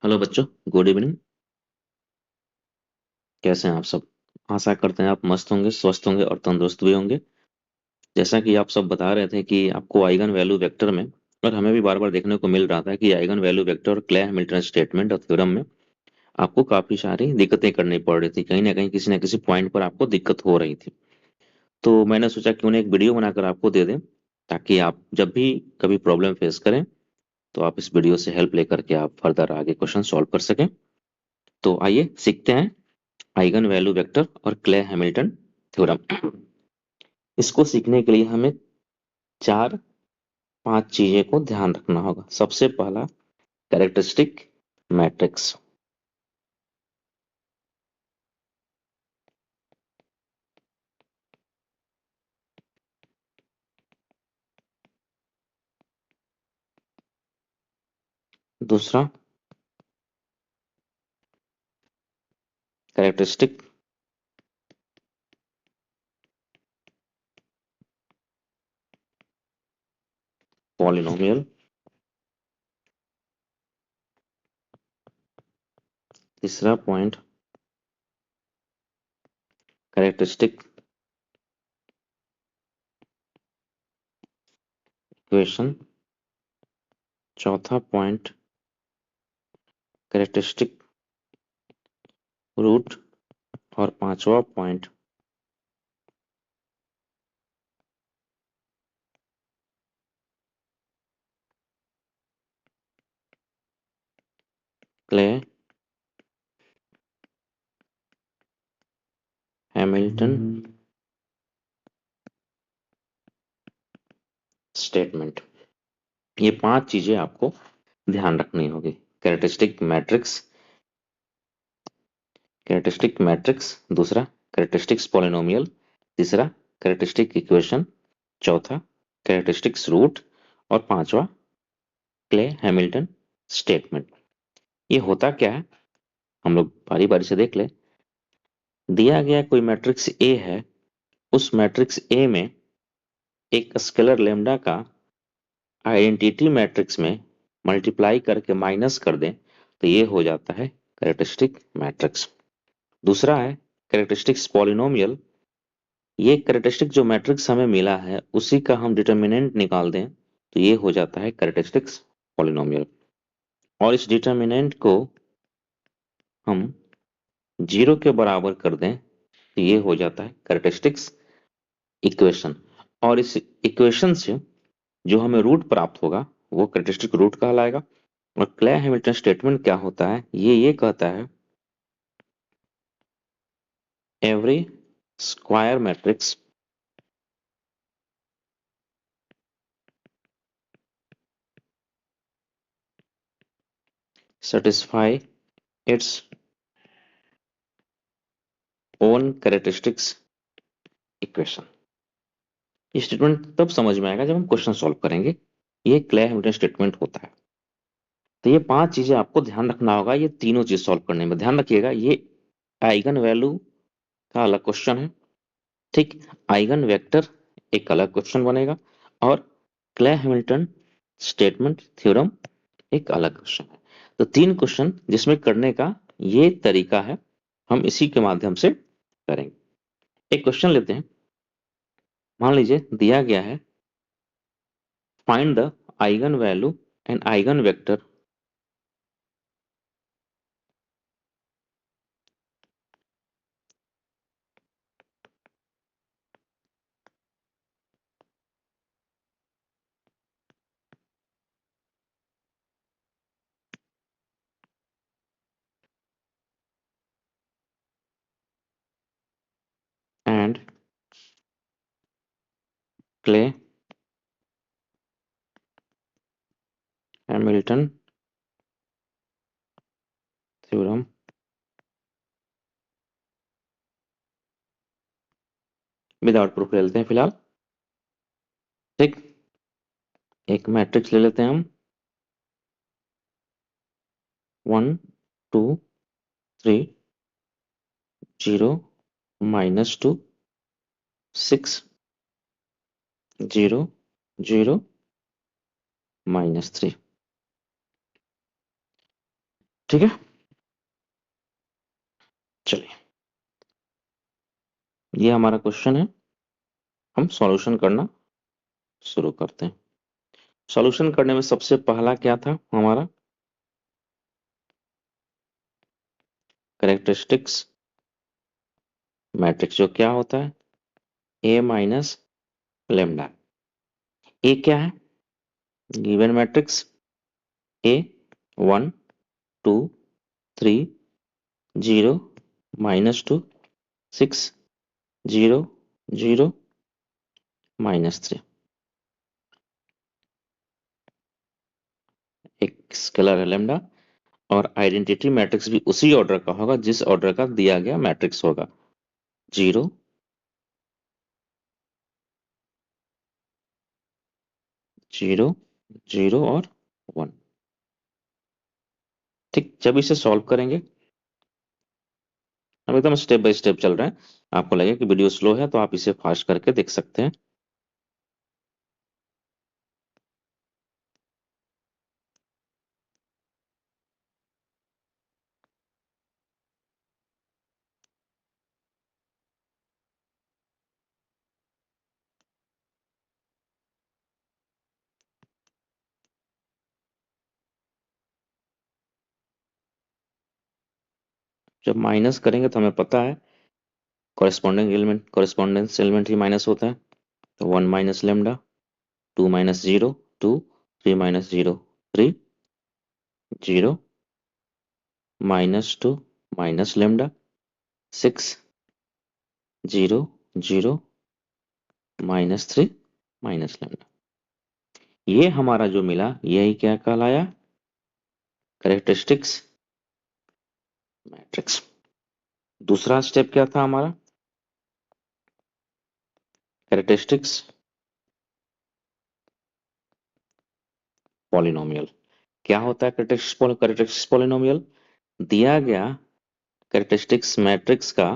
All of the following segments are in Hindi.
हेलो बच्चों। Good evening. कैसे हैं आप सब? आशा करते हैं आप मस्त होंगे, स्वस्थ होंगे और तंदुरुस्त भी होंगे। जैसा कि आप सब बता रहे थे कि आपको आइगन वैल्यू वेक्टर में, और हमें भी बार बार देखने को मिल रहा था कि आइगन वैल्यू वेक्टर और क्ले हैमिल्टन स्टेटमेंट और थ्योरम में आपको काफी सारी दिक्कतें करनी पड़ रही थी। कहीं ना किसी पॉइंट पर आपको दिक्कत हो रही थी। तो मैंने सोचा क्यों ना एक वीडियो बनाकर आपको दे दें, ताकि आप जब भी कभी प्रॉब्लम फेस करें तो आप इस वीडियो से हेल्प लेकर के आप फर्दर आगे क्वेश्चन सॉल्व कर सकें। तो आइए सीखते हैं आइगन वैल्यू वेक्टर और क्ले हैमिल्टन थ्योरम। इसको सीखने के लिए हमें चार पांच चीजें को ध्यान रखना होगा। सबसे पहला, कैरेक्टरिस्टिक मैट्रिक्स। दूसरा, कैरेक्टरिस्टिक पॉलिनोमियल। तीसरा पॉइंट, कैरेक्टरिस्टिक इक्वेशन। चौथा पॉइंट, कैरेक्टरिस्टिक रूट। और पांचवा पॉइंट, क्ले हैमिल्टन स्टेटमेंट। ये पांच चीजें आपको ध्यान रखनी होगी। Characteristic matrix. दूसरा, कैरेक्टरिस्टिक्स पॉलिनोमियल। तीसरा, कैरेक्टरिस्टिक इक्वेशन। चौथा, कैरेक्टरिस्टिक्स रूट। और पांचवा, क्ले हैमिल्टन स्टेटमेंट। ये होता क्या है, हम लोग बारी बारी से देख ले। दिया गया कोई मैट्रिक्स ए है, उस मैट्रिक्स ए में एक स्केलर लेमडा का आइडेंटिटी मैट्रिक्स में मल्टीप्लाई करके माइनस कर दें तो ये हो जाता है कैरेक्टरिस्टिक मैट्रिक्स। दूसरा है कैरेक्टरिस्टिक्स पॉलिनोमियल। ये कैरेक्टरिस्टिक जो मैट्रिक्स हमें मिला है उसी का हम डिटर्मिनेंट निकाल दें तो ये हो जाता है कैरेक्टरिस्टिक्स पॉलिनोमियल। और इस डिटर्मिनेंट को हम जीरो के बराबर कर दें तो ये हो जाता है कैरेक्टरिस्टिक्स इक्वेशन। और इस इक्वेशन से जो हमें रूट प्राप्त होगा वो कैरेक्टरिस्टिक रूट कहलाएगा। और क्ले हैमिल्टन स्टेटमेंट क्या होता है, ये कहता है every square matrix satisfy its own characteristics equation। ये स्टेटमेंट तब समझ में आएगा जब हम क्वेश्चन सॉल्व करेंगे। ये क्ले हैमिल्टन स्टेटमेंट होता है। तो ये पांच चीजें आपको ध्यान रखना होगा ये तीनों चीज सॉल्व करने में। ध्यान रखिएगा, ये आइगन वैल्यू का अलग क्वेश्चन है, ठीक। आइगन वेक्टर एक अलग क्वेश्चन बनेगा, और क्ले हैमिल्टन स्टेटमेंट थ्योरम एक अलग क्वेश्चन है। तो तीन क्वेश्चन जिसमें करने का ये तरीका है, हम इसी के माध्यम से करेंगे। एक क्वेश्चन लेते हैं। मान लीजिए दिया गया है, find the eigen value and eigen vector and clay Hamilton theorem without proof ले लेते हैं फिलहाल, ठीक। एक मैट्रिक्स ले लेते हैं हम, 1 2 3, 0 -2, 6 0 0 -3। ठीक है, चलिए ये हमारा क्वेश्चन है, हम सॉल्यूशन करना शुरू करते हैं। सॉल्यूशन करने में सबसे पहला क्या था हमारा, कैरेक्टरिस्टिक्स मैट्रिक्स, जो क्या होता है ए माइनस लेमडा। ए क्या है, गिवन मैट्रिक्स ए 1 2 3 0 -2 6 0 0 -3। एक स्केलर है लेमडा, और आइडेंटिटी मैट्रिक्स भी उसी ऑर्डर का होगा जिस ऑर्डर का दिया गया मैट्रिक्स होगा, 0 0 0 और 1। ठीक, जब इसे सॉल्व करेंगे, हम एकदम स्टेप बाय स्टेप चल रहे हैं, आपको लगे कि वीडियो स्लो है तो आप इसे फास्ट करके देख सकते हैं। जब माइनस करेंगे तो हमें पता है कॉरेस्पॉन्डेंस एलिमेंट ही माइनस होता है, तो 1 minus lambda, 2 minus 0 2, 3 minus 0 3, 0 -2 minus lambda, 6 0 0 -3 minus lambda. ये हमारा जो मिला यही क्या कहलाया, कैरेक्टरिस्टिक्स मैट्रिक्स। दूसरा स्टेप क्या था हमारा, कैरेक्टरिस्टिक्स पॉलिनोमियल। क्या होता है कैरेक्टरिस्टिक्स पॉलिनोमियल, दिया गया कैरेक्टरिस्टिक्स मैट्रिक्स का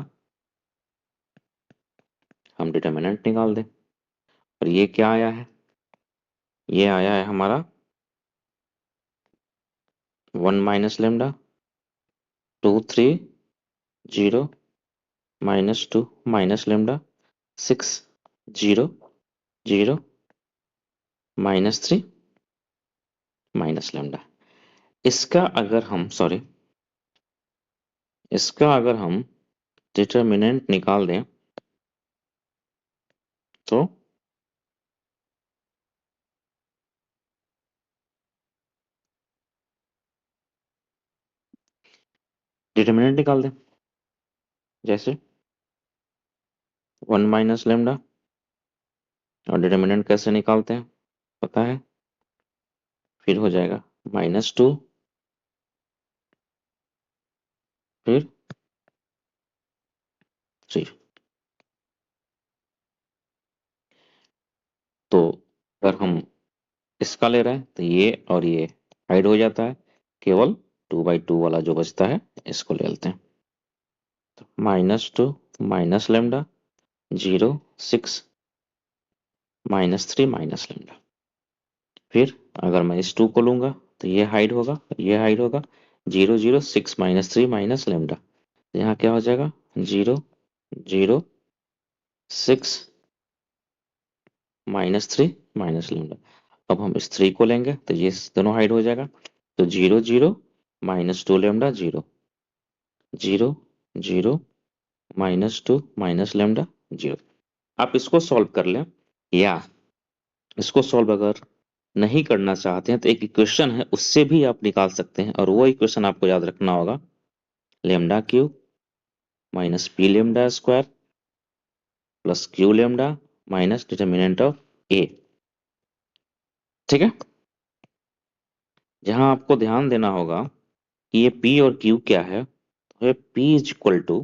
हम डिटर्मिनेंट निकाल दें। और ये क्या आया है, ये आया है हमारा 1 minus lambda, 2 3 0 -2 minus lambda, 6 0 0 -3 minus lambda. इसका अगर हम सॉरी इसका अगर हम डिटर्मिनेंट निकाल दें तो डिटर्मिनेंट निकाल दें, जैसे 1 माइनस लेमडा, और डिटर्मिनेंट कैसे निकालते हैं पता है, फिर हो जाएगा -2, फिर 3। तो अगर हम इसका ले रहे हैं तो ये और ये हाइड हो जाता है, केवल 2/2 वाला जो बचता है इसको ले लेते हैं। तो -2 माइनस लेमडा, 0 6 -3 माइनस लेमडा। फिर अगर मैं इस 2 को लूंगा तो ये हाइड होगा, ये हाइड होगा, 0 0 6 -3 माइनस लेमडा। यहाँ क्या हो जाएगा, 0 0 6 -3 माइनस लेमडा। अब हम इस 3 को लेंगे तो ये दोनों हाइड हो जाएगा, तो 0 0 -2 लेमडा, 0 0 0 -2 माइनस लेमडा, 0। आप इसको सॉल्व कर लें, या इसको सॉल्व अगर नहीं करना चाहते हैं तो एक इक्वेशन है उससे भी आप निकाल सकते हैं, और वो इक्वेशन आपको याद रखना होगा, lambda cube minus P lambda square plus Q lambda minus determinant of A. ठीक है, जहां आपको ध्यान देना होगा कि ये पी और क्यू क्या है, तो ये पी इज इक्वल टू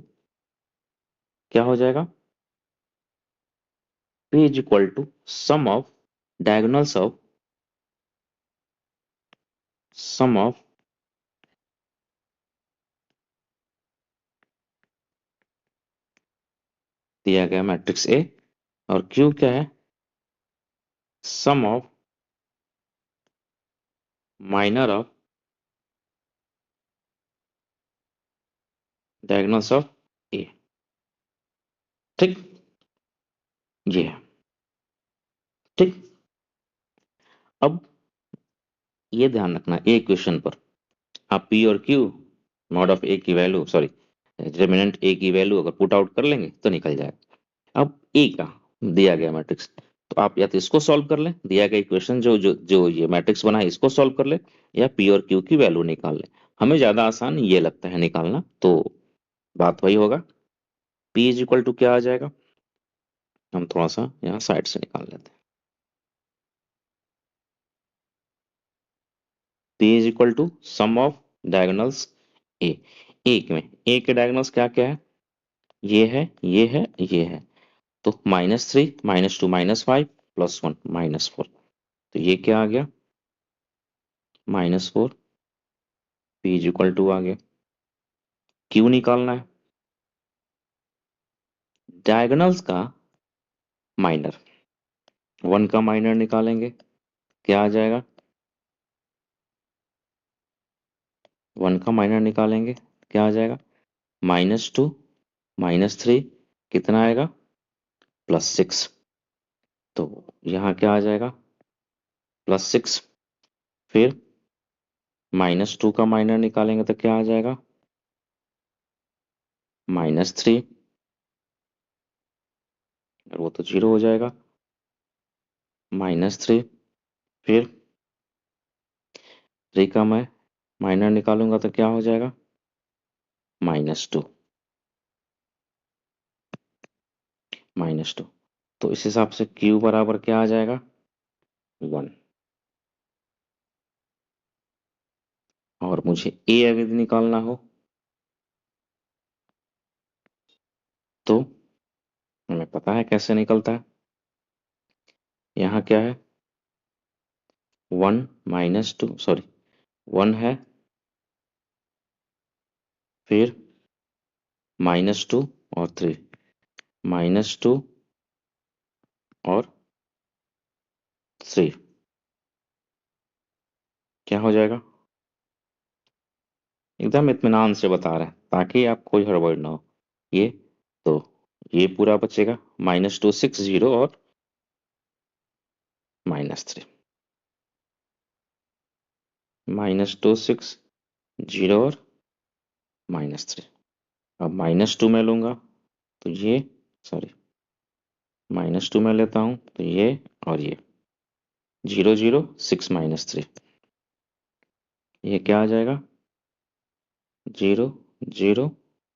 क्या हो जाएगा, P is equal to sum of diagonals of sum of दिया गया मैट्रिक्स ए, और क्यू क्या है, sum of minor of diagonals of A, ठीक, ये है, ठीक। अब ये ध्यान रखना, ए क्वेश्चन पर आप पी और क्यू मॉड ऑफ ए की वैल्यू, सॉरी डिटर्मिनेंट ए की वैल्यू अगर पुट आउट कर लेंगे तो निकल जाएगा। अब ए का दिया गया मैट्रिक्स, तो आप या तो इसको सॉल्व कर लें, दिया गया इक्वेशन जो जो जो ये मैट्रिक्स बना है इसको सॉल्व कर ले, या पी और क्यू की वैल्यू निकाल ले। हमें ज्यादा आसान ये लगता है निकालना, तो बात वही होगा, पी इज इक्वल टू क्या आ जाएगा, हम थोड़ा सा यहाँ साइड से निकाल लेते हैं। P is equal to sum of diagonals A, एक में ए के डायगोनल्स क्या क्या है, ये है, ये है, ये है। तो -3, -2, -5, +1, -4, तो ये क्या आ गया, -4, पी इज इक्वल टू आ गया। क्यू निकालना है, डायगोनल्स का माइनर, 1 का माइनर निकालेंगे, क्या आ जाएगा, 1 का माइनर निकालेंगे, क्या आ जाएगा, -2, -3, कितना आएगा, +6। तो यहाँ क्या आ जाएगा, +6। फिर -2 का माइनर निकालेंगे तो क्या आ जाएगा, -3, और वो तो 0 हो जाएगा, -3। फिर 3 का मैं माइनर निकालूंगा तो क्या हो जाएगा, -2, -2। तो इस हिसाब से Q बराबर क्या आ जाएगा, 1। और मुझे A अगर निकालना हो तो हमें पता है कैसे निकलता है, यहाँ क्या है, 1 -2, सॉरी 1 है, फिर -2 और 3, -2 और 3, क्या हो जाएगा, एकदम इत्मीनान से बता रहे हैं ताकि आप कोई हड़बड़ ना हो। ये तो ये पूरा बचेगा, -2 6 0 और -3, -2 6 0 और -3। अब -2 में लूंगा तो ये, सॉरी -2 में लेता हूं तो ये और ये 0 0 6 -3, ये क्या आ जाएगा, 0 0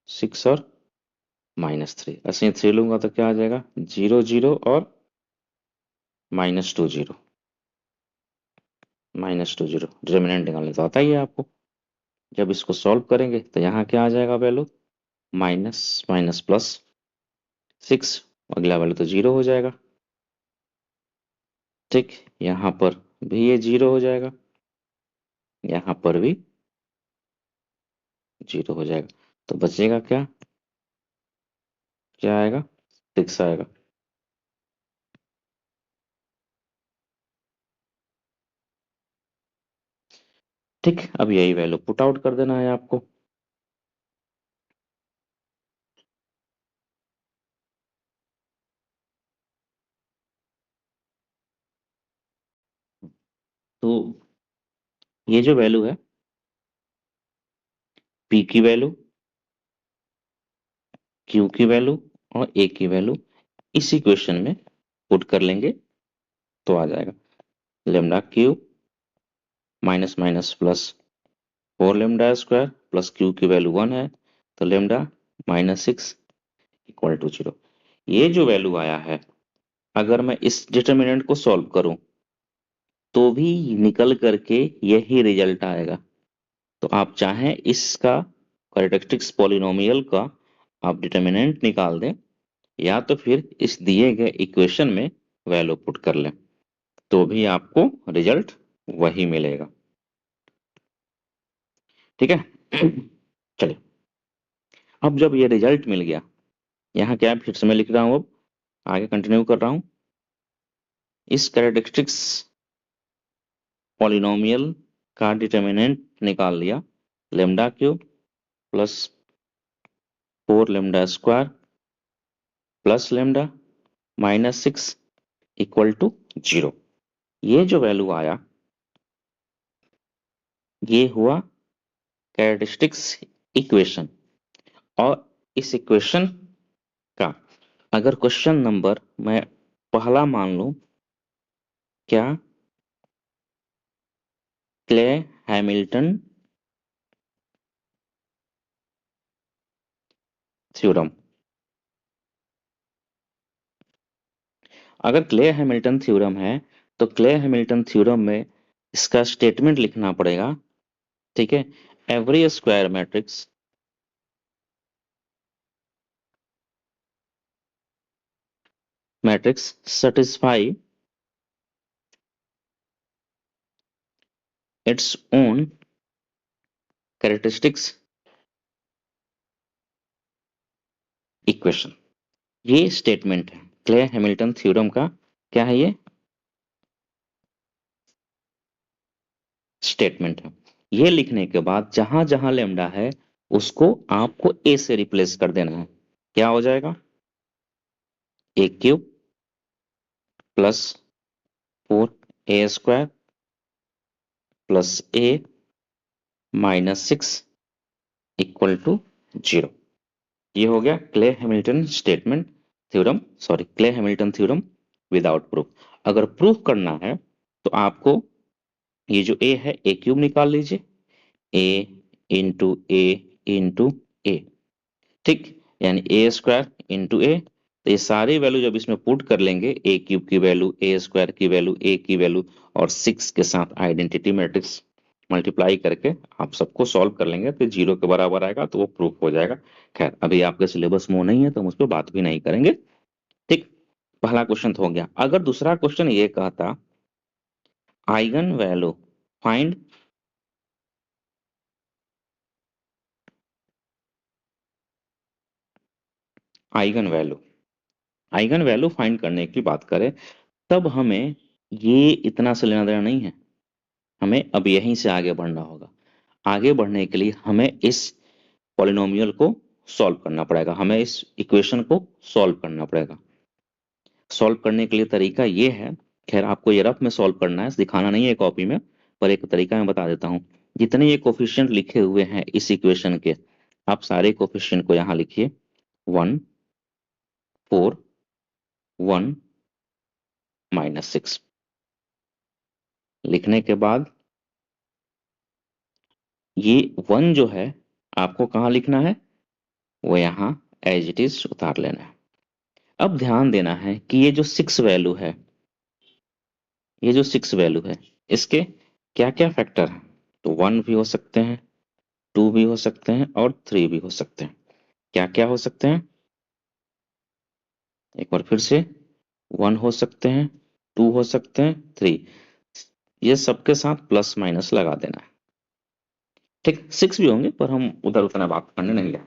6 और -3। ऐसे ही 3 लूंगा तो क्या आ जाएगा, 0 0 और -2 0, -2 0। डिटर्मिनेंट निकालने तो आता ही है आपको। जब इसको सॉल्व करेंगे तो यहाँ क्या आ जाएगा वैल्यू, माइनस माइनस +6, अगला वैल्यू तो 0 हो जाएगा, ठीक। यहाँ पर भी ये 0 हो जाएगा, यहाँ पर भी 0 हो जाएगा। तो बचेगा क्या, क्या आएगा, 6 आएगा। ठीक, अब यही वैल्यू पुट आउट कर देना है आपको। तो ये जो वैल्यू है, पी की वैल्यू, क्यू की वैल्यू और ए की वैल्यू इस इक्वेशन में पुट कर लेंगे तो आ जाएगा, lambda cube minus minus +4 λ² plus Q की वैल्यू 1 है, तो लेमडा -6 इक्वल टू 0। ये जो वैल्यू आया है, अगर मैं इस डिटर्मिनेंट को सॉल्व करूं तो भी निकल करके यही रिजल्ट आएगा। तो आप चाहें इसका कैरेक्टरिस्टिक्स पॉलिनोमियल का आप डिटर्मिनेंट निकाल दें, या तो फिर इस दिए गए इक्वेशन में वैल्यू पुट कर लें, तो भी आपको रिजल्ट वही मिलेगा, ठीक है। चलिए, अब जब ये रिजल्ट मिल गया, यहाँ क्या है, फिर से मैं लिख रहा हूँ, अब आगे कंटिन्यू कर रहा हूँ। इस कैरेक्टरिस्टिक्स पॉलिनोमियल का डिटर्मिनेंट निकाल लिया, lambda cube plus 4 lambda square plus lambda minus 6 equal to 0। ये जो वैल्यू आया ये हुआ कैरेक्टरिस्टिक्स इक्वेशन। और इस इक्वेशन का अगर क्वेश्चन नंबर मैं पहला मान लूं, क्या क्ले हैमिल्टन थ्योरम, अगर क्ले हैमिल्टन थ्योरम है तो क्ले हैमिल्टन थ्योरम में इसका स्टेटमेंट लिखना पड़ेगा। ठीक है, every square matrix satisfy its own characteristics equation. ये स्टेटमेंट है क्ले हैमिल्टन थ्योरम का। क्या है ये? स्टेटमेंट है। ये लिखने के बाद जहां जहां लेमडा है उसको आपको ए से रिप्लेस कर देना है। क्या हो जाएगा? A cube plus 4a² plus A minus 6 equal to 0। ये हो गया Cayley Hamilton statement theorem, sorry Cayley Hamilton theorem without proof. अगर प्रूफ करना है तो आपको ये जो ए है ए क्यूब निकाल लीजिए, ए इंटू ए, ठीक, यानी ए स्क्वायर इंटू ए। तो ये सारी वैल्यू जब इसमें पुट कर लेंगे, ए क्यूब की वैल्यू, ए स्क्वायर की वैल्यू, ए की वैल्यू और 6 के साथ आइडेंटिटी मैट्रिक्स मल्टीप्लाई करके आप सबको सॉल्व कर लेंगे तो 0 के बराबर आएगा, तो वो प्रूफ हो जाएगा। खैर अभी आपके सिलेबस में वो नहीं है तो हम उस पर बात भी नहीं करेंगे। ठीक, पहला क्वेश्चन तो हो गया। अगर दूसरा क्वेश्चन ये कहता eigen value find eigen value, eigen value find करने की बात करें तब हमें ये इतना से लेना देना नहीं है। हमें अब यहीं से आगे बढ़ना होगा। आगे बढ़ने के लिए हमें इस पॉलिनोमियल को सॉल्व करना पड़ेगा, हमें इस इक्वेशन को सॉल्व करना पड़ेगा। सॉल्व करने के लिए तरीका ये है, खैर आपको ये रफ में सॉल्व करना है, दिखाना नहीं है कॉपी में, पर एक तरीका मैं बता देता हूँ। जितने ये कोफिशिएंट लिखे हुए हैं इस इक्वेशन के, आप सारे कोफिशिएंट को यहाँ लिखिए। 1 4 1 -6 लिखने के बाद ये 1 जो है आपको कहाँ लिखना है, वो यहाँ एज इट इज उतार लेना है। अब ध्यान देना है कि ये जो 6 वैल्यू है, ये जो 6 वैल्यू है इसके क्या क्या फैक्टर हैं। तो 1 भी हो सकते हैं, 2 भी हो सकते हैं और 3 भी हो सकते हैं। क्या क्या हो सकते हैं? एक बार फिर से, 1 हो सकते हैं, 2 हो सकते हैं, 3, ये सबके साथ प्लस माइनस लगा देना है। ठीक, 6 भी होंगे पर हम उधर उतना बात करने नहीं गए।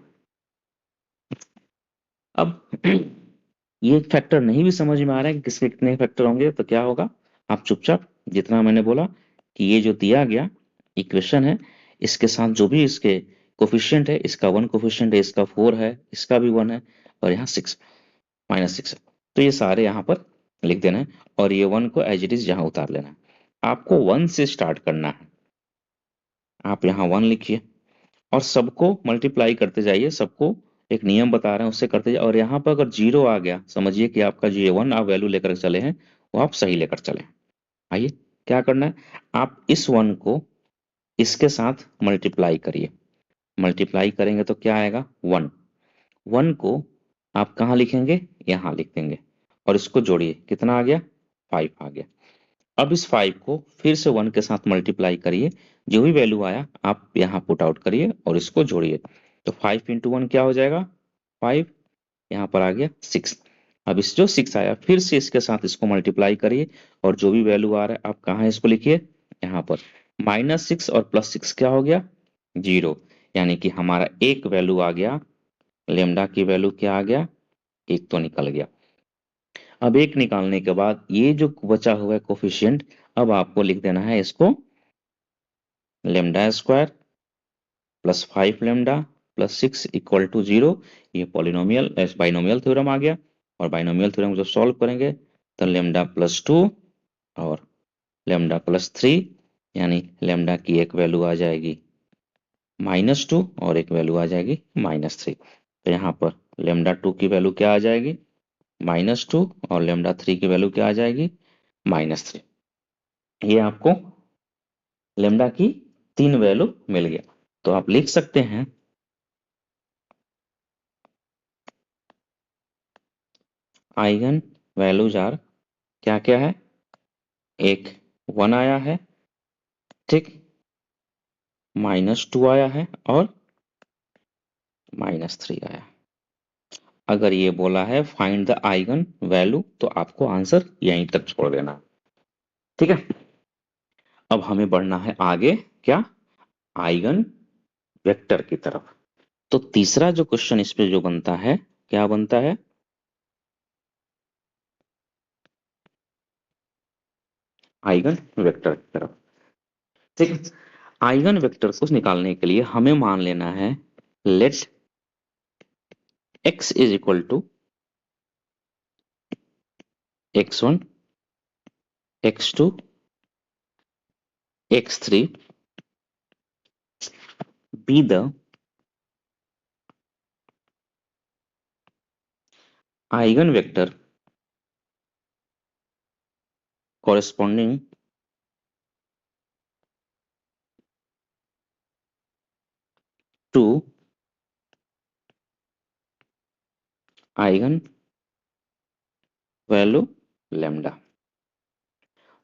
अब ये फैक्टर नहीं भी समझ में आ रहा है कि किसके कितने फैक्टर होंगे तो क्या होगा, आप चुपचाप जितना मैंने बोला कि ये जो दिया गया इक्वेशन है इसके साथ जो भी इसके कोफिशिएंट है, इसका 1 कोफिशिएंट है, इसका 4 है, इसका भी 1 है और यहाँ 6 -6 है, तो ये सारे यहाँ पर लिख देना है और ये 1 को एज इट इज यहाँ उतार लेना है। आपको 1 से स्टार्ट करना है, आप यहाँ 1 लिखिए और सबको मल्टीप्लाई करते जाइए, सबको एक नियम बता रहे हैं उससे करते जाइए। और यहाँ पर अगर 0 आ गया समझिए कि आपका जो ये 1 आप वैल्यू लेकर चले हैं वो आप सही लेकर चले। आइए क्या करना है, आप इस 1 को इसके साथ मल्टीप्लाई करिए। मल्टीप्लाई करेंगे तो क्या आएगा, 1। 1 को आप कहाँ लिखेंगे, यहाँ लिख देंगे और इसको जोड़िए, कितना आ गया, 5 आ गया। अब इस 5 को फिर से 1 के साथ मल्टीप्लाई करिए, जो भी वैल्यू आया आप यहाँ पुट आउट करिए और इसको जोड़िए। तो 5 इंटू 1 क्या हो जाएगा, 5, यहाँ पर आ गया 6। अब इस जो 6 आया फिर से इसके साथ इसको मल्टीप्लाई करिए और जो भी वैल्यू आ रहा है आप कहाँ इसको लिखिए, यहाँ पर। -6 और +6 क्या हो गया, 0, यानी कि हमारा एक वैल्यू आ गया, लेमडा की वैल्यू क्या आ गया, एक तो निकल गया। अब एक निकालने के बाद ये जो बचा हुआ है कोफिशिएंट, अब आपको लिख देना है इसको lambda square plus 5 lambda plus 6 equal to 0। ये पॉलिनोमियल बाइनोमियल थ्योरम आ गया। और बाइनोमियल थ्योरम जब सॉल्व करेंगे तो लेमडा प्लस 2 और लेमडा प्लस 3, यानी लेमडा की एक वैल्यू आ जाएगी -2 और एक वैल्यू आ जाएगी -3। तो यहाँ पर लेमडा 2 की वैल्यू क्या आ जाएगी -2 और लेमडा 3 की वैल्यू क्या आ जाएगी -3। ये आपको लेमडा की 3 वैल्यू मिल गया। तो आप लिख सकते हैं आइगन वैल्यूज आर क्या क्या है, एक 1 आया है, ठीक, -2 आया है और -3 आया है। अगर ये बोला है फाइंड द आइगन वैल्यू तो आपको आंसर यहीं तक छोड़ देना है। ठीक है, अब हमें बढ़ना है आगे, क्या, आइगन वेक्टर की तरफ। तो तीसरा जो क्वेश्चन इस पे जो बनता है, क्या बनता है, आइगन वेक्टर की तरफ। ठीक है, आइगन वेक्टर को निकालने के लिए हमें मान लेना है let x is equal to x1 x2 x3 be the eigenvector corresponding to eigen value lambda,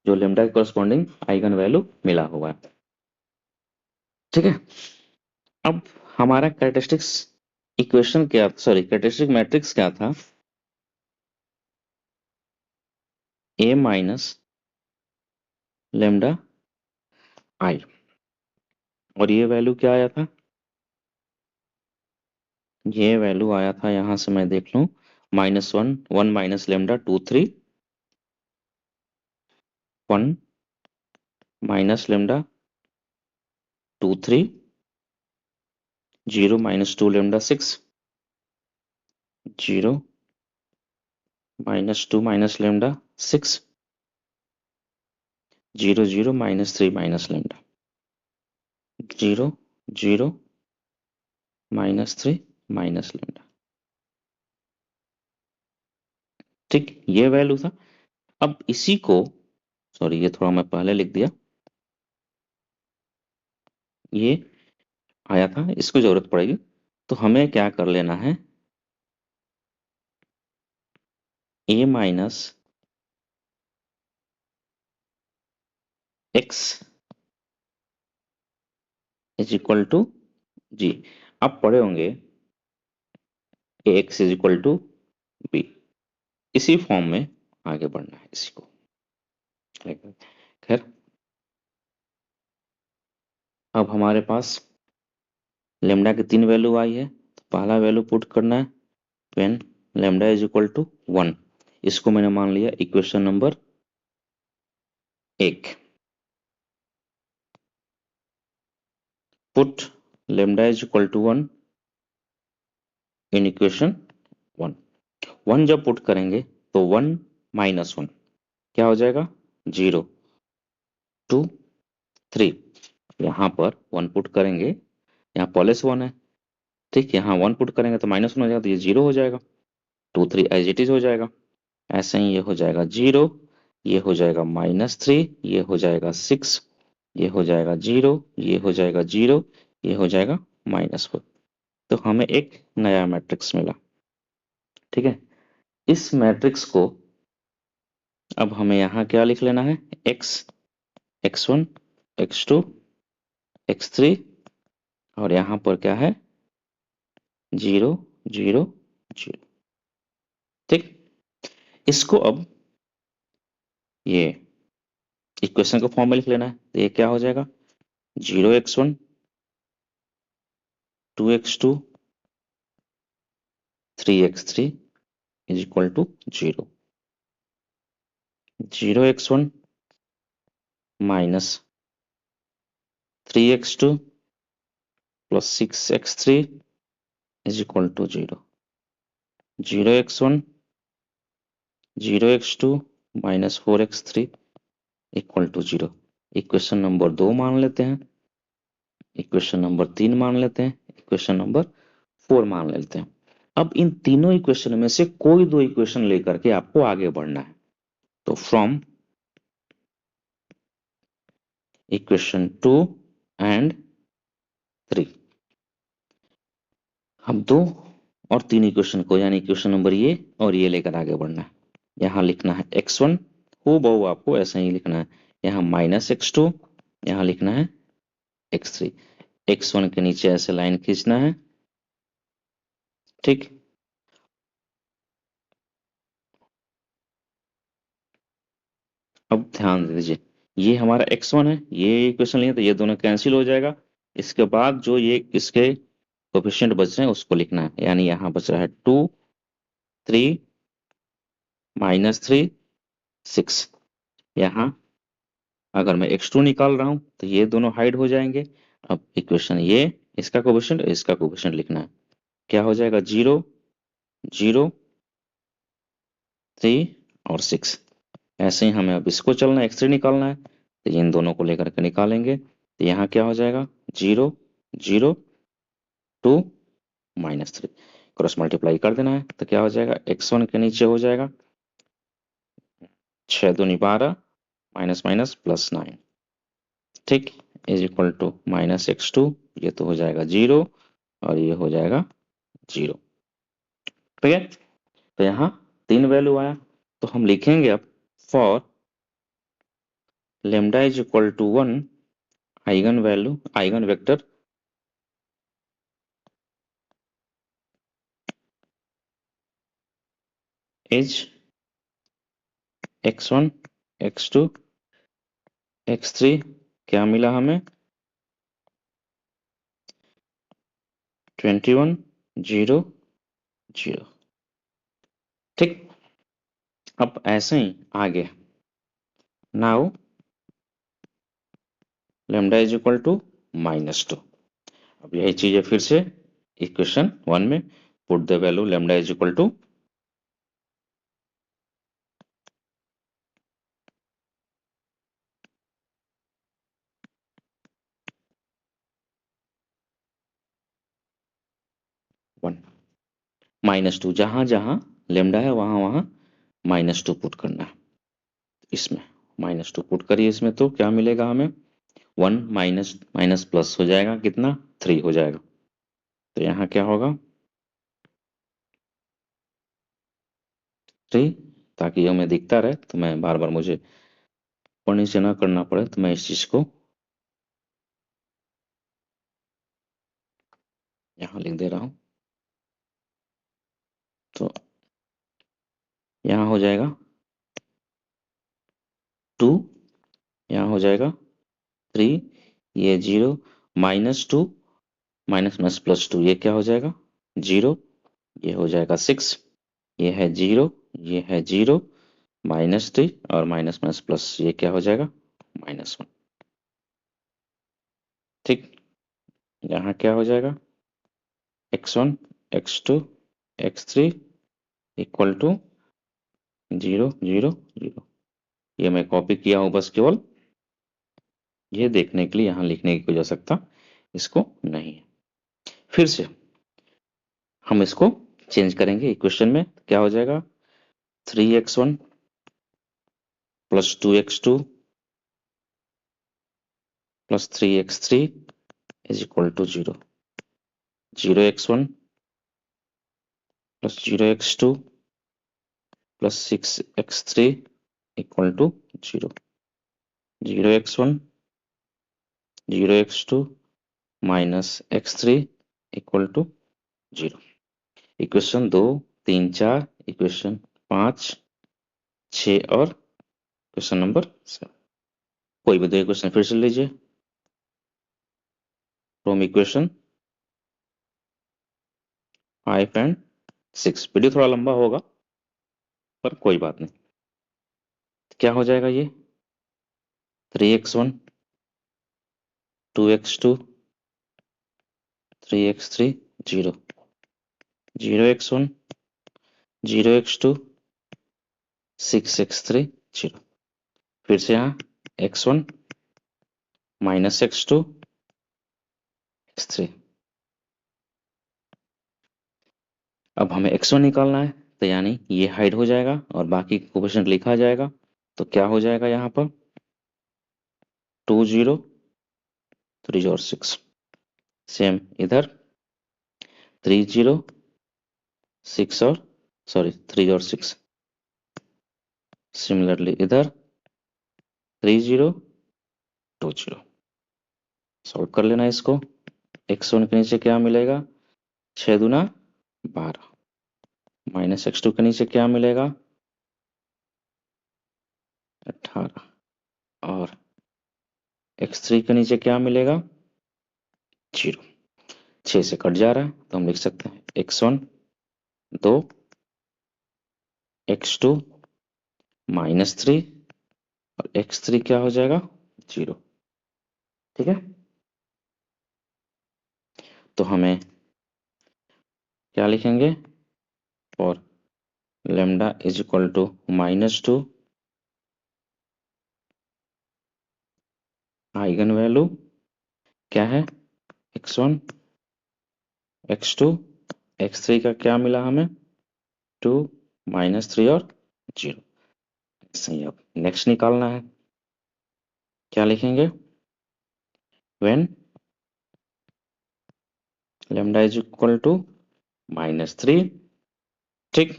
जो लेमडा के करस्पॉन्डिंग आइगन वैल्यू मिला हुआ है। ठीक है, अब हमारा कैरेक्टरिस्टिक्स इक्वेशन क्या, सॉरी कैरेक्टरिस्टिक मैट्रिक्स क्या था, ए माइनस लेमडा आई, और ये वैल्यू क्या आया था, ये वैल्यू आया था, यहां से मैं देख लूं, -1 1 minus lambda 2 3 1 minus lambda 2 3 0 -2 lambda 6 0 -2 minus lambda 6 0 0 -3 minus lambda 0 0 -3 minus lambda. ठीक, ये वैल्यू था। अब इसी को, सॉरी ये थोड़ा मैं पहले लिख दिया, ये आया था, इसको जरूरत पड़ेगी, तो हमें क्या कर लेना है, a minus X is equal to जी। आप पढ़े होंगे A X is equal to B, इसी फॉर्म में आगे बढ़ना है इसी को। खैर, अब हमारे पास लेमडा की 3 वैल्यू आई है, तो पहला वैल्यू पुट करना है when lambda is equal to 1। इसको मैंने मान लिया equation number 1। Put lambda is equal to 1 in equation 1। 1 जब पुट करेंगे तो 1 -1 क्या हो जाएगा, 0 2 3। यहाँ पर 1 पुट करेंगे, यहाँ +1 है, ठीक, यहाँ 1 पुट करेंगे तो -1 हो जाएगा, तो ये 0 हो जाएगा, 2 3 एज इट इज हो जाएगा। ऐसे ही ये हो जाएगा 0, ये हो जाएगा -3, ये हो जाएगा 6, ये हो जाएगा 0, ये हो जाएगा 0, ये हो जाएगा -4। तो हमें एक नया मैट्रिक्स मिला। ठीक है, इस मैट्रिक्स को अब हमें यहाँ क्या लिख लेना है, x x1 x2 x3, और यहाँ पर क्या है 0 0 0। ठीक, इसको अब ये इक्वेशन को फॉर्म में लिख लेना है, तो ये क्या हो जाएगा 0x1 2x2 3x3 is equal to 0। 0x1 minus 3x2 plus 6x3 is equal to 0, 0x1 0x2 minus 4x3 equal to 0। Equation number 2 मान लेते हैं, इक्वेशन नंबर 3 मान लेते हैं, इक्वेशन नंबर 4 मान लेते हैं। अब इन तीनों इक्वेशन में से कोई दो इक्वेशन लेकर के आपको आगे बढ़ना है। तो फ्रॉम इक्वेशन 2 एंड 3 हम 2 और 3 इक्वेशन को, यानी इक्वेशन नंबर ये और ये लेकर आगे बढ़ना है। यहाँ लिखना है x1, हो बहु आपको ऐसा ही लिखना है। यहाँ माइनस x2, यहाँ लिखना है x3। x1 के नीचे ऐसे लाइन खींचना है, ठीक। अब ध्यान दीजिए, ये हमारा x1 है, ये इक्वेशन लिए तो ये दोनों कैंसिल हो जाएगा। इसके बाद जो ये इसके कोफिशिएंट बच रहे हैं उसको लिखना है, यानी यहाँ बच रहा है 2 3 -3 6। यहाँ अगर मैं x2 निकाल रहा हूं तो ये दोनों हाइड हो जाएंगे। अब इक्वेशन ये, इसका कोफिशिएंट इसका कोफिशिएंट लिखना है, क्या हो जाएगा 0 0 3 और 6। ऐसे ही हमें अब इसको चलना है, x3 निकालना है, तो इन दोनों को लेकर के निकालेंगे। तो यहाँ क्या हो जाएगा 0 0 2 -3, क्रॉस मल्टीप्लाई कर देना है। तो क्या हो जाएगा x1 के नीचे हो जाएगा 6 दूनी 12 माइनस माइनस प्लस 9, ठीक, इज इक्वल टू -x2, ये तो हो जाएगा 0 और ये हो जाएगा 0, ठीक है। तो यहाँ 3 वैल्यू आया। तो हम लिखेंगे अब for lambda is equal to 1 eigen value, eigen vector is x1 x2 x3, क्या मिला हमें 21 0 0, ठीक। अब ऐसे ही आगे, now lambda is equal to -2। अब यही चीज है फिर से इक्वेशन 1 में, put the value lambda is equal to 1 -2, जहां जहां लेमडा है वहां वहां -2 पुट करना है। इसमें -2 पुट करिए, इसमें तो क्या मिलेगा हमें 1 माइनस माइनस प्लस हो जाएगा, कितना 3 हो जाएगा। तो यहाँ क्या होगा 3, ताकि ये हमें दिखता रहे, तो मैं बार बार मुझे पढ़ने से ना करना पड़े, तो मैं इस चीज को यहाँ लिख दे रहा हूं। तो यहाँ हो जाएगा 2, यहाँ हो जाएगा 3, ये 0 -2 माइनस माइनस +2, ये क्या हो जाएगा 0, ये हो जाएगा 6, ये है 0, ये है 0 -3 और माइनस माइनस प्लस, ये क्या हो जाएगा -1, ठीक। यहाँ क्या हो जाएगा x1 x2 x3 equal to 0 0 0। ये मैं कॉपी किया हूं बस केवल ये देखने के लिए, यहाँ लिखने की कोई आवश्यकता इसको नहीं है। फिर से हम इसको चेंज करेंगे इक्वेशन में, क्या हो जाएगा 3x1 plus 2x2 plus 3x3 is equal to 0, 0x1 plus 0x2 plus 6x3 equal to 0, 0x1 0x2 minus x3 equal to 0। Equation 2 3 4, equation 5 6 और क्वेश्चन नंबर 7। कोई भी दो इक्वेशन फिर से लीजिए फ्रॉम इक्वेशन 5 एंड 6। वीडियो थोड़ा लंबा होगा पर कोई बात नहीं। क्या हो जाएगा ये 3x1 2x2 3x3 0। 0x1, 0x2, 6x3, 0। फिर से यहाँ x1 माइनस x2, x3। अब हमें x1 निकालना है, तो यानी ये हाइड हो जाएगा और बाकी कोफिशिएंट लिखा जाएगा। तो क्या हो जाएगा यहाँ पर 2 0 3 और 6। सेम इधर 3 0 6 और 3 और 6। सिमिलरली इधर 3 0 2 0। सॉल्व कर लेना इसको। x1 के नीचे क्या मिलेगा 6 दूना 12, माइनस x2 के नीचे क्या मिलेगा 18, और x3 के नीचे क्या मिलेगा 0। 6 से कट जा रहा है तो हम लिख सकते हैं x1 2, x2 -3 और x3 क्या हो जाएगा 0। ठीक है, तो हमें क्या लिखेंगे और lambda is equal to -2 eigen value क्या है x1 x2 x3 का क्या मिला हमें 2 -3 और 0। सही। अब नेक्स्ट निकालना है, क्या लिखेंगे when lambda is equal to -3। ठीक,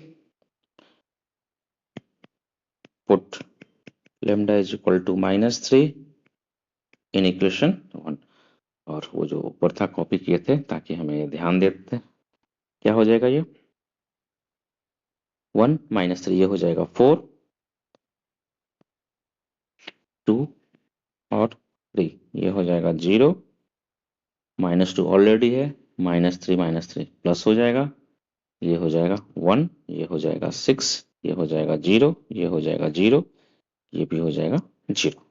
put lambda is equal to -3 in equation 1। और वो जो ऊपर था कॉपी किए थे ताकि हमें ध्यान देते। क्या हो जाएगा ये 1 -3, ये हो जाएगा 4 2 और 3, ये हो जाएगा 0 -2 ऑलरेडी है, -3 प्लस हो जाएगा, ये हो जाएगा 1, ये हो जाएगा 6, ये हो जाएगा 0, ये हो जाएगा 0, ये भी हो जाएगा 0।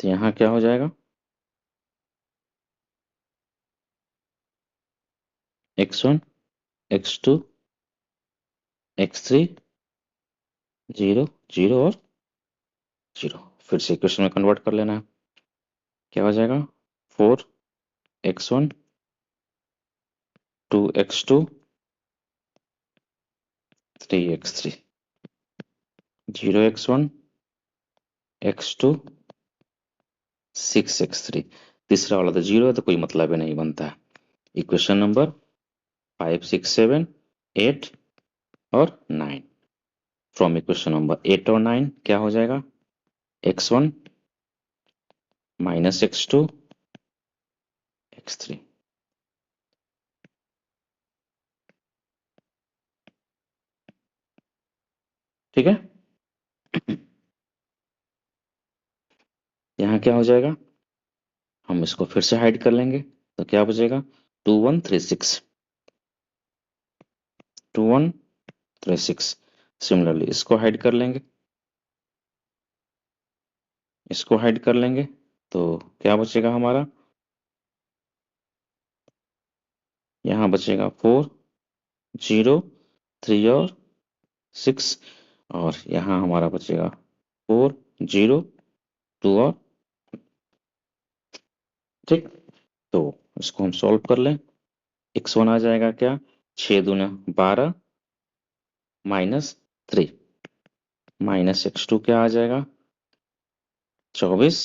तो यहाँ क्या हो जाएगा x1 x2 x3 0 0 और 0। फिर से इक्वेशन में कन्वर्ट कर लेना है। क्या हो जाएगा 4x1 2x2 3x3 0x1 x2 6x3। तीसरा वाला तो 0 है तो कोई मतलब ही नहीं बनता है। इक्वेशन नंबर 5 6 7 8 और 9। फ्रॉम इक्वेशन नंबर 8 और 9 क्या हो जाएगा x1 -x2 x3। ठीक है, यहाँ क्या हो जाएगा हम इसको फिर से हाइड कर लेंगे तो क्या बचेगा 2136 2136। सिमिलरली इसको हाइड कर लेंगे, इसको हाइड कर लेंगे तो क्या बचेगा हमारा यहाँ बचेगा 4 0 3 और 6, और यहाँ हमारा बचेगा 4 0 2 और। ठीक, तो इसको हम सॉल्व कर लें। x1 आ जाएगा क्या 6 दूना 12 -3, -x2 क्या आ जाएगा 24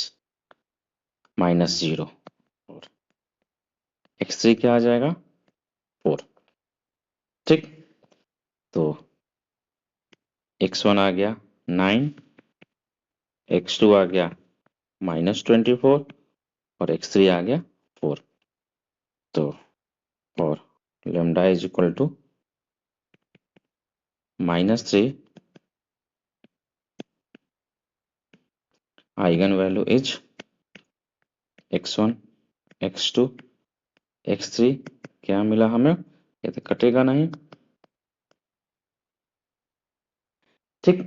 -0, और x3 क्या आ जाएगा 4। ठीक, तो x1 आ गया 9, x2 आ गया -24 और x3 आ गया 4। तो और lambda is equal to -3 eigen value is x1 x2 x3। क्या मिला हमें, ये तो कटेगा नहीं। ठीक,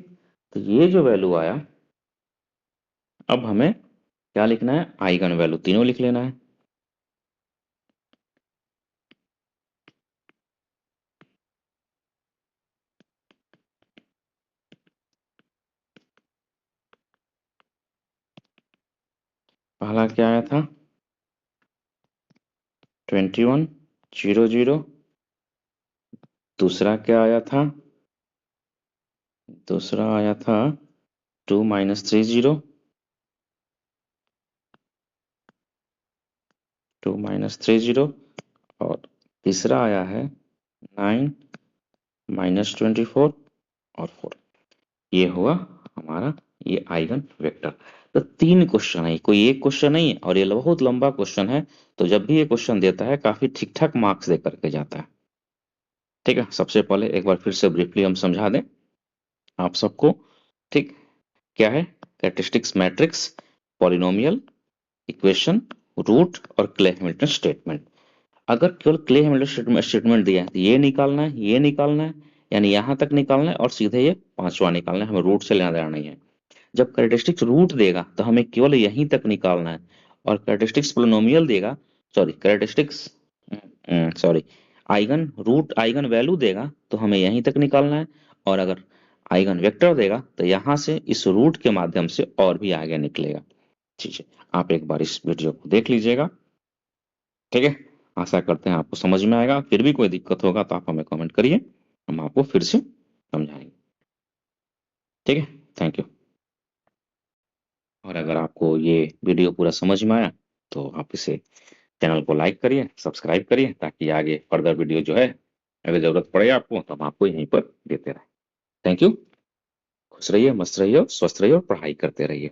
तो ये जो वैल्यू आया अब हमें क्या लिखना है, आइगन वैल्यू तीनों लिख लेना है। पहला क्या आया था, 21 0 0। दूसरा क्या आया था, दूसरा आया था 2 -3 0, 2 -3 0। और तीसरा आया है 9 -24 और 4। ये हुआ हमारा ये आइगन वेक्टर। तो 3 क्वेश्चन है, कोई एक क्वेश्चन नहीं है, और ये बहुत लंबा क्वेश्चन है। तो जब भी ये क्वेश्चन देता है काफी ठीक ठाक मार्क्स दे करके जाता है। ठीक है, सबसे पहले एक बार फिर से ब्रीफली हम समझा दें आप सबको। ठीक, क्या है, characteristics matrix, polynomial, equation, root और क्ले हैमिल्टन स्टेटमेंट। अगर केवल क्ले हैमिल्टन स्टेटमेंट दिया है तो ये निकालना है, ये निकालना है, यानी यहां तक निकालना है, और सीधे ये पांचवा निकालना है, हमें रूट से लेना देना नहीं है। जब कैरेक्टरिस्टिक्स रूट देगा तो हमें केवल यहीं तक निकालना है, और कैरेक्टरिस्टिक्स पोलिनोमियल देगा, sorry characteristics, sorry, eigen root eigen value देगा तो हमें यहीं तक निकालना है, और अगर आइगन वेक्टर देगा तो यहां से इस रूट के माध्यम से और भी आगे निकलेगा। ठीक है, आप एक बार इस वीडियो को देख लीजिएगा। ठीक है, आशा करते हैं आपको समझ में आएगा। फिर भी कोई दिक्कत होगा तो आप हमें कमेंट करिए, हम आपको फिर से समझाएंगे। ठीक है, थैंक यू। और अगर आपको ये वीडियो पूरा समझ में आया तो आप इसे चैनल को लाइक करिए, सब्सक्राइब करिए, ताकि आगे फर्दर वीडियो जो है अगर जरूरत पड़े आपको तो हम आपको यहीं पर देते रहें। Thank you. खुश रहिए, मस्त रहिए, स्वस्थ रहिए और पढ़ाई करते रहिए।